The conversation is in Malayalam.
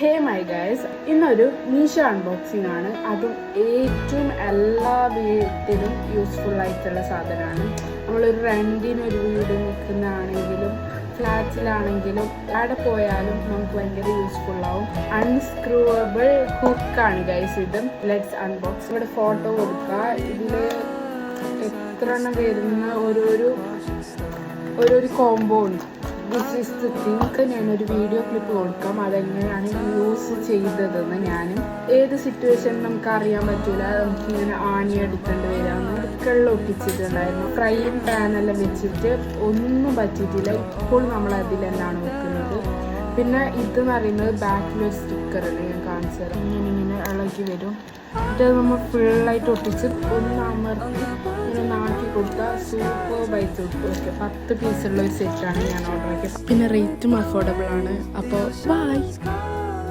ഹേ മൈ ഗൈസ്, ഇന്നൊരു മീഷോ അൺബോക്സിംഗ് ആണ്. അതും ഏറ്റവും എല്ലാ വീട്ടിലും യൂസ്ഫുൾ ആയിട്ടുള്ള സാധനമാണ്. നമ്മളൊരു റെൻറ്റിനൊരു വീട് നിൽക്കുന്നതാണെങ്കിലും ഫ്ലാറ്റിലാണെങ്കിലും എവിടെ പോയാലും നമുക്ക് ഭയങ്കര യൂസ്ഫുൾ ആവും. അൺസ്ക്രൂവബിൾ ഹുക്കാണ് ഗൈസ് ഇത്. Let's unbox. ഇവിടെ ഫോട്ടോ കൊടുക്കുക. ഇതിൽ എത്ര എണ്ണം വരുന്ന ഓരോരു കോംബോ ഉണ്ട്. This is the think. ഞാനൊരു വീഡിയോ ക്ലിപ്പ് കൊടുക്കാം അതെങ്ങനെയാണ് യൂസ് ചെയ്തതെന്ന്. ഞാനും ഏത് സിറ്റുവേഷൻ നമുക്ക് അറിയാൻ പറ്റില്ല. നമുക്കിങ്ങനെ ആണി എടുക്കേണ്ടി വരാമെന്ന് അടുക്കളിൽ ഒട്ടിച്ചിട്ടുണ്ടായിരുന്നു. ഫ്രൈയിങ് പാനെല്ലാം വെച്ചിട്ട് ഒന്നും പറ്റിയിട്ടില്ല. ഇപ്പോൾ നമ്മൾ അതിലെല്ലാം വെക്കുന്നത്. പിന്നെ ഇതെന്ന് പറയുന്നത് ബാക്കിലൊരു സ്റ്റിക്കറാണ്. ഞാൻ കാണിച്ചു തരാം. ഇങ്ങനെ ഇളകി വരും. എന്നിട്ട് നമ്മൾ ഫുള്ളായിട്ട് ഒട്ടിച്ച് ഒന്ന് അമർത്തി ഇങ്ങനെ നാട്ടി കൊടുത്താൽ സൂപ്പർ ബൈറ്റ് കിട്ടും. ഓക്കെ, 10 പീസുള്ള ഒരു സെറ്റാണ് ഞാൻ ഓർഡർ ആക്കിയത്. പിന്നെ റേറ്റും അഫോർഡബിൾ ആണ്. അപ്പോൾ ബൈ.